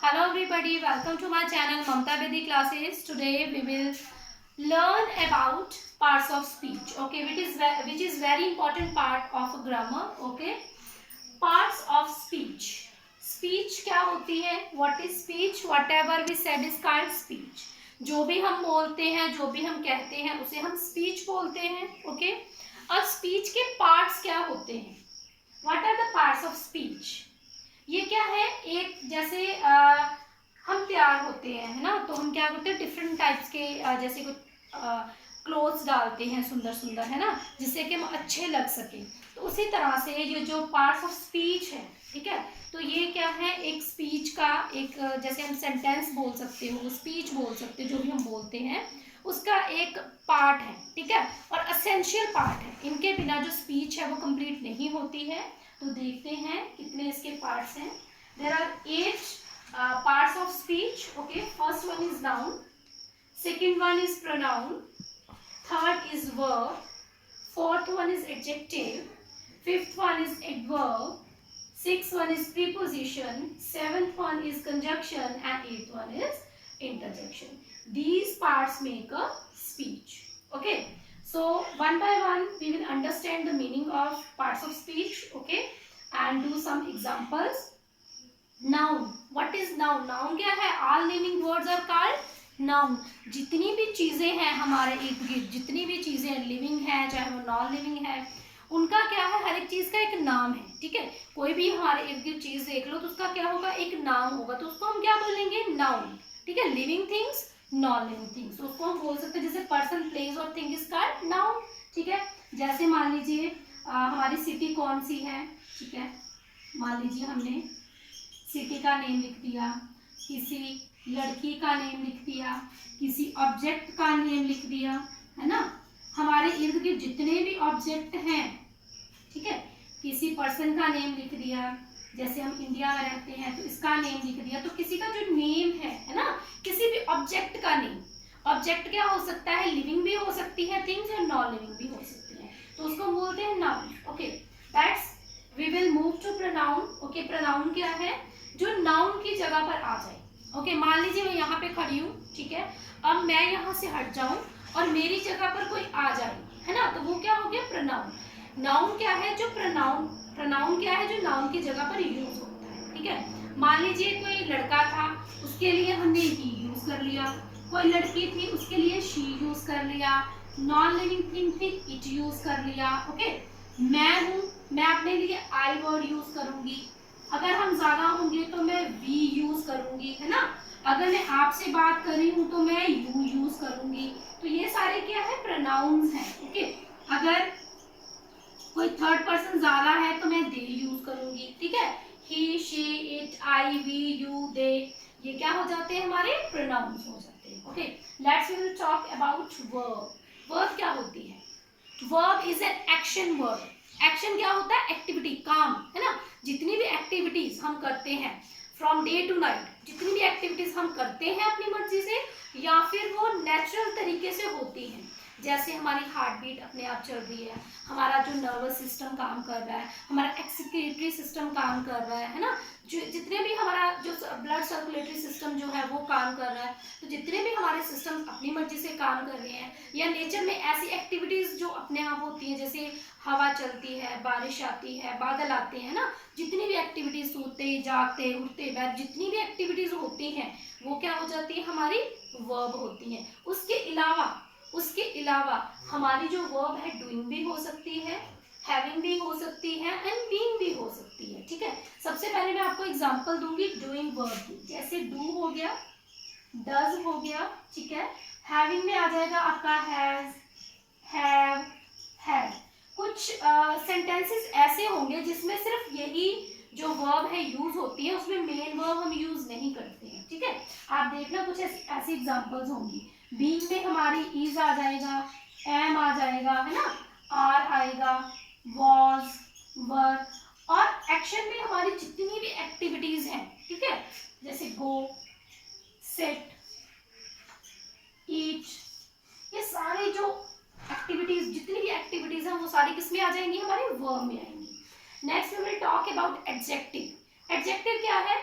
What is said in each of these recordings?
Hello everybody, welcome to my channel Mamta Bedi Classes. Today we will learn about parts of speech, okay, which is very important part of grammar, okay. Parts of speech. Speech क्या होती है? What is speech? Whatever we said is called speech. जो भी हम बोलते हैं, जो भी हम कहते हैं, उसे हम speech बोलते हैं, okay. अब speech के parts क्या होते हैं? What are the parts of speech? ये क्या है, एक जैसे हम तैयार होते हैं, है ना, तो हम क्या करते हैं, डिफरेंट टाइप्स के जैसे कुछ क्लोथ्स डालते हैं सुंदर सुंदर, है ना, जिससे कि हम अच्छे लग सके। तो उसी तरह से ये जो पार्ट्स ऑफ स्पीच है, ठीक है, तो ये क्या है, एक स्पीच का एक जैसे हम सेंटेंस बोल सकते हो, स्पीच बोल सकते हो, जो भी हम बोलते हैं उसका एक पार्ट है, ठीक है, और एसेंशियल पार्ट है। इनके बिना जो स्पीच है वो कंप्लीट नहीं होती है। तो देखते हैं कितने इसके पार्ट्स हैं। There are 8 parts of speech, okay. First one is noun, second one is pronoun, third is verb, fourth one is adjective, fifth one is adverb, sixth one is preposition, seventh one is conjunction, and eighth one is interjection. These parts make a speech, okay. So one by one we will understand the meaning of parts of speech, okay, and do some examples. Noun, what is noun? Noun क्या है? All living words are called noun. जितनी भी चीजें हैं हमारे इर्द गिर्द, जितनी भी चीजें लिविंग है चाहे वो नॉन लिविंग है, उनका क्या है, हर एक चीज का एक नाम है, ठीक है। कोई भी हमारे इर्द गिर्द चीज देख लो तो उसका क्या होगा, एक नाम होगा, तो उसको हम क्या बोलेंगे, नाउन, ठीक है। Living things, non living things, तो उसको हम बोल सकते हैं जैसे पर्सन, प्लेस और थिंग इज कॉल्ड नाउन, ठीक है। जैसे मान लीजिए हमारी सिटी कौन सी है, ठीक है, मान लीजिए हमने सिटी का नेम लिख दिया, किसी लड़की का नेम लिख दिया, किसी ऑब्जेक्ट का नेम लिख दिया, है ना। हमारे इर्द गिर्द जितने भी ऑब्जेक्ट हैं, ठीक है, किसी पर्सन का नेम लिख दिया, जैसे हम इंडिया में रहते हैं तो इसका नेम लिख दिया, तो किसी का जो नेम है ना, किसी भी ऑब्जेक्ट का नेम। ऑब्जेक्ट क्या हो सकता है, लिविंग भी हो सकती है थिंग्स और नॉन लिविंग भी हो सकती है, तो उसको हम बोलते हैं noun, okay. That's we will move to pronoun, okay. Pronoun क्या है, जो नाउन की जगह पर आ जाए, ओके। मान लीजिए मैं यहाँ पे खड़ी हूँ, ठीक है, अब मैं यहाँ से हट जाऊं और मेरी जगह पर कोई आ जाए, है ना, तो वो क्या हो गया, प्रोनाउन। नाउन क्या है, जो प्रोनाउन क्या है, जो नाउन की जगह पर यूज होता है, ठीक है। मान लीजिए कोई लड़का था, उसके लिए हमने ही यूज कर लिया, कोई लड़की थी उसके लिए शी यूज कर लिया, नॉन लिविंग थिंग थी इट यूज कर लिया, ओके। मैं हूँ, मैं अपने लिए आई वर्ड यूज करूंगी, अगर हम ज्यादा होंगे तो मैं वी यूज करूंगी, है ना। अगर मैं आपसे बात कर रही हूँ तो मैं यू यूज करूंगी, तो ये सारे क्या है, प्रोनाउंस हैं, ओके। अगर कोई थर्ड पर्सन ज्यादा है तो मैं दे यूज करूंगी, ठीक है। He, she, it, I, we, you, they, ये क्या हो जाते हैं, हमारे प्रोनाउंस हो जाते हैं, okay. Let's we will talk about verb. Verb क्या होती है, verb is an action word. Action क्या होता है, एक्टिविटी, काम, है ना। जितनी भी एक्टिविटीज हम करते हैं फ्रॉम डे टू नाइट, जितनी भी एक्टिविटीज हम करते हैं अपनी मर्जी से या फिर वो नेचुरल तरीके से होती हैं, जैसे हमारी हार्ट बीट अपने आप चल रही है, हमारा जो नर्वस सिस्टम काम कर रहा है, हमारा एक्सक्रीटरी सिस्टम काम कर रहा है ना, जो जितने भी हमारा जो ब्लड सर्कुलेटरी सिस्टम जो है वो काम कर रहा है, तो जितने भी हमारे सिस्टम अपनी मर्जी से काम कर रहे हैं, या नेचर में ऐसी एक्टिविटीज जो अपने आप होती हैं, जैसे हवा चलती है, बारिश आती है, बादल आते हैं ना, जितनी भी एक्टिविटीज, सोते जागते उठते बैठ, जितनी भी एक्टिविटीज होती हैं वो क्या हो जाती है, हमारी वर्ब होती है। उसके अलावा हमारी जो वर्ब है, डूइंग भी हो सकती है, हैविंग भी हो सकती है, एंड बीइंग भी हो सकती है, ठीक है। सबसे पहले मैं आपको एग्जांपल दूंगी डूइंग वर्ब की, जैसे डू हो गया, डज हो गया, ठीक है। हैविंग में आ जाएगा आपका हैज, हैव, हैड। कुछ सेंटेंसेस ऐसे होंगे जिसमें सिर्फ यही जो वर्ब है यूज होती है, उसमें मेन वर्ब हम यूज नहीं करते हैं, ठीक है। आप देखना कुछ ऐसी एग्जांपल्स होंगी। बीइंग में हमारी इज आ जाएगा, एम आ जाएगा, है ना, आर आएगा, वॉज, वर, और एक्शन में हमारी जितनी भी एक्टिविटीज हैं, ठीक है, जैसे गो, सेट, ईट, ये सारे जो एक्टिविटीज, जितनी भी एक्टिविटीज हैं वो सारी किस में आ जाएंगी, हमारे वर्ब में आएंगी। Next we will talk about adjective. Adjective क्या है,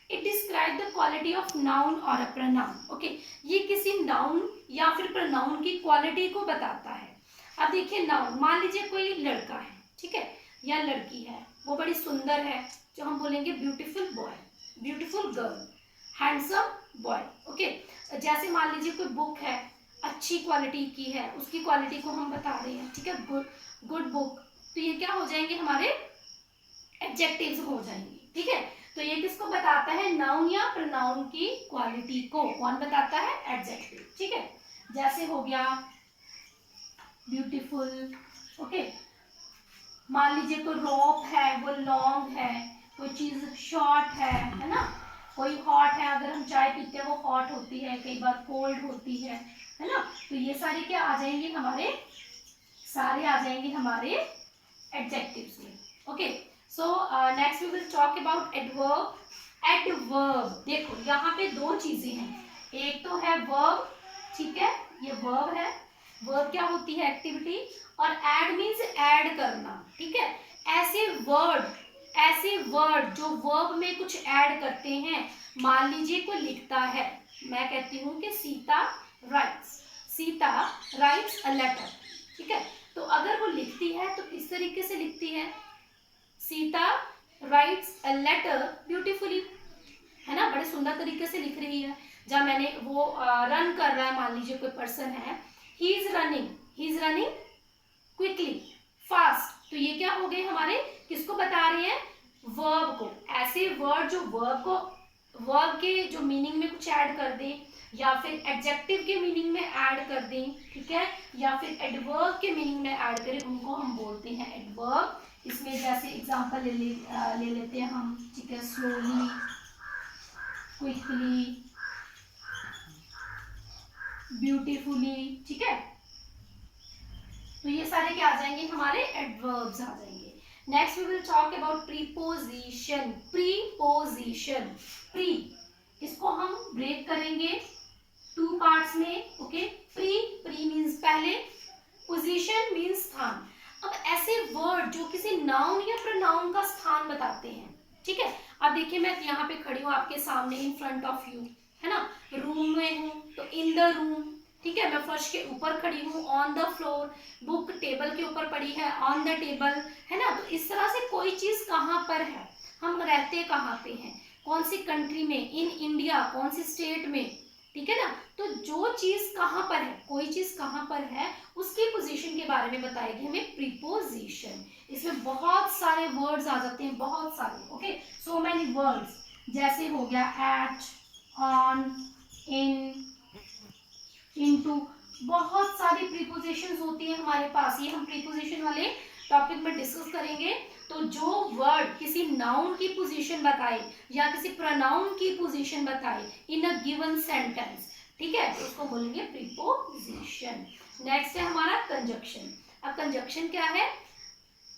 it describe describe the quality of noun और अ प्रोनाउन। ओके, ये किसी नाउन या फिर प्रोनाउन की क्वालिटी को बताता है। अब देखिए नाउन, मान लीजिए कोई लड़का है, ठीक है, या लड़की है, वो बड़ी सुंदर है, जो हम बोलेंगे beautiful boy, beautiful girl, handsome boy. Okay, जैसे मान लीजिए कोई बुक है, अच्छी क्वालिटी की है, उसकी क्वालिटी को हम बता रहे हैं, ठीक है, गुड बुक, तो ये क्या हो जाएंगे, हमारे एडजेक्टिव्स हो जाएंगे, ठीक है। तो ये किसको बताता है, नाउन या प्रोनाउन की क्वालिटी को कौन बताता है, एडजेक्टिव, ठीक है। जैसे हो गया ब्यूटीफुल। ओके, मान लीजिए कोई रोप है, वो लॉन्ग है, कोई चीज शॉर्ट है ना, कोई हॉट है, अगर हम चाय पीते हैं वो हॉट होती है, कई बार कोल्ड होती है ना। तो ये सारे क्या आ जाएंगे हमारे, सारे आ जाएंगे हमारे एडजेक्टिव्स में। Okay, so next we will talk about adverb. Adverb, देखो यहाँ पे दो चीजें हैं, एक तो है वर्ब, ठीक है, ये वर्ब है, वर्ब क्या होती है, एक्टिविटी, और एड मीन्स ऐड करना, ठीक है। ऐसे वर्ड जो वर्ब में कुछ ऐड करते हैं, मान लीजिए कोई लिखता है, मैं कहती हूँ कि सीता राइट्स अ लेटर, ठीक है, तो अगर वो लिखती है तो किस तरीके से लिखती है, Sita writes a letter beautifully, है ना, बड़े सुंदर तरीके से लिख रही है। जब मैंने वो रन कर रहा है, मान लीजिए कोई पर्सन है, he is running quickly, fast, तो ये क्या हो गए हमारे, किसको बता रहे हैं, वर्ब को। ऐसे वर्ड जो वर्ब के जो मीनिंग में कुछ ऐड कर दें, या फिर एडजेक्टिव के मीनिंग में ऐड कर दें, ठीक है, या फिर एडवर्ब के मीनिंग में ऐड करें, उनको हम बोलते हैं एडवर्ब। इसमें जैसे एग्जांपल ले लेते हैं हम, ठीक है, स्लोली, क्विकली, ब्यूटीफुली, ठीक है, तो ये सारे क्या आ जाएंगे, हमारे एडवर्ब्स आ जाएंगे। Next we will talk about preposition. Pre, इसको हम ब्रेक करेंगे टू पार्ट्स में। ओके, प्री मीन्स पहले, पोजीशन मीन्स स्थान। अब ऐसे वर्ड जो किसी नाउन या प्रोनाउन का स्थान बताते हैं, ठीक है। अब देखिए मैं यहाँ पे खड़ी हूँ आपके सामने, इन फ्रंट ऑफ यू, है ना, रूम में हूँ तो इन द रूम, ठीक है, मैं फर्श के ऊपर खड़ी हूँ, on the floor, book table के ऊपर पड़ी है, ऑन द टेबल, है ना। तो इस तरह से कोई चीज कहाँ पर है, हम रहते कहाँ पे हैं, कौन सी कंट्री में, इन इंडिया, कौन सी स्टेट में, ठीक है ना। तो जो चीज कहाँ पर है, कोई चीज कहाँ पर है, उसकी पोजीशन के बारे में बताएगी हमें प्रीपोजिशन। इसमें बहुत सारे वर्ड्स आ जाते हैं, बहुत सारे। ओके, सो मेनी वर्ड्स, जैसे हो गया एट, ऑन, इन, इनटू, बहुत सारी प्रीपोजिशंस होती है हमारे पास, ये हम प्रीपोजिशन वाले टॉपिक में डिस्कस करेंगे। तो जो वर्ड किसी नाउन की पोजीशन बताए या किसी प्रोनाउन की पोजीशन बताए इन अ गिवन सेंटेंस, ठीक है, तो उसको बोलेंगे प्रीपोजिशन। नेक्स्ट है हमारा कंजक्शन। अब कंजक्शन क्या है,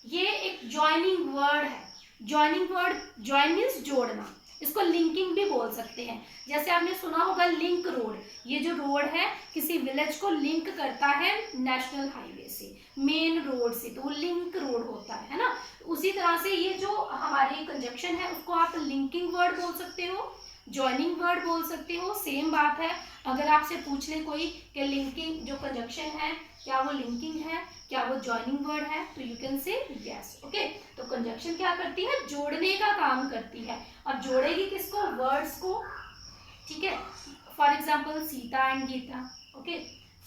ये एक ज्वाइनिंग वर्ड है। ज्वाइन मीन्स जोड़ना, इसको लिंकिंग भी बोल सकते हैं। जैसे आपने सुना होगा लिंक रोड, ये जो रोड है किसी विलेज को लिंक करता है नेशनल हाईवे से, मेन रोड से, तो वो लिंक रोड होता है ना। उसी तरह से ये जो हमारी कंजक्शन है उसको आप लिंकिंग वर्ड बोल सकते हो, ज्वाइनिंग वर्ड बोल सकते हो, सेम बात है। अगर आपसे पूछ ले कोई कि लिंकिंग जो कंजक्शन है क्या वो लिंकिंग है, क्या वो ज्वाइनिंग वर्ड है, तो you can say yes. Okay, तो कंजक्शन क्या करती है, जोड़ने का काम करती है। अब जोड़ेगी किसको, वर्ड्स को, ठीक है। For example Sita and Gita, okay,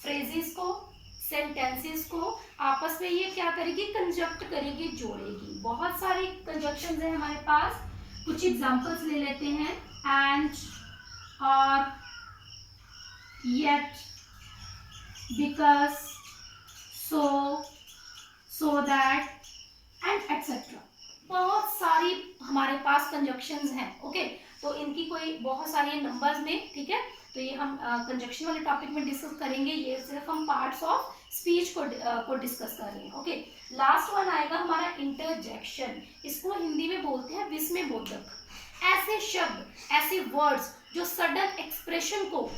phrases को, सेंटेंसेस को आपस में ये क्या करेगी, कंजक्ट करेगी, जोड़ेगी। बहुत सारे कंजक्शंस हैं हमारे पास, कुछ एग्जांपल्स ले लेते हैं, एंड, और, yet, because, so that and etcetera. बहुत सारी हमारे पास कंजक्शंस हैं। ओके, तो इनकी कोई बहुत सारे नंबर्स में, ठीक है, तो ये हम कंजक्शन वाले टॉपिक में डिस्कस करेंगे। ये सिर्फ हम पार्ट्स ऑफ स्पीच को डिस्कस कर रहे हैं। ओके, लास्ट वन आएगा हमारा इंटरजेक्शन। इसको हिंदी में बोलते हैं विस्मय बोधक। ऐसे शब्द, ऐसे वर्ड्स जो सडन एक्सप्रेशन को,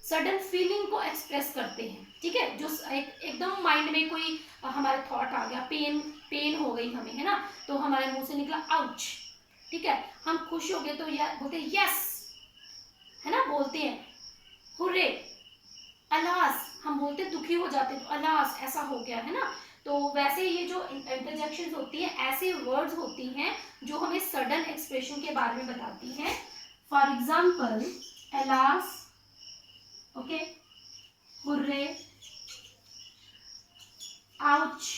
सडन फीलिंग को एक्सप्रेस करते हैं, ठीक है, जो एकदम माइंड में कोई हमारे थॉट आ गया, पेन हो गई हमें, है ना, तो हमारे मुंह से निकला आउच, ठीक है, हम खुश हो गए तो बोलते यस, है ना, बोलते हैं हुर्रे, अलास, हम बोलते दुखी हो जाते हैं तो अलास ऐसा हो गया, है ना। तो वैसे ये जो इंटरजेक्शन होती है ऐसे वर्ड्स होती हैं जो हमें सडन एक्सप्रेशन के बारे में बताती हैं। For example alas, okay, hurray, ouch,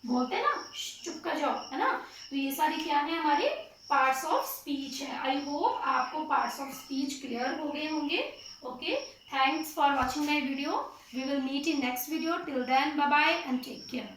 बोलते हैं ना चुप कर जाओ, है ना। तो ये सारी क्या है, हमारे पार्ट्स ऑफ स्पीच है। आई होप आपको पार्ट्स ऑफ स्पीच क्लियर हो गए होंगे। Okay, thanks for watching my video. We will meet in next video. Till then bye bye and take care.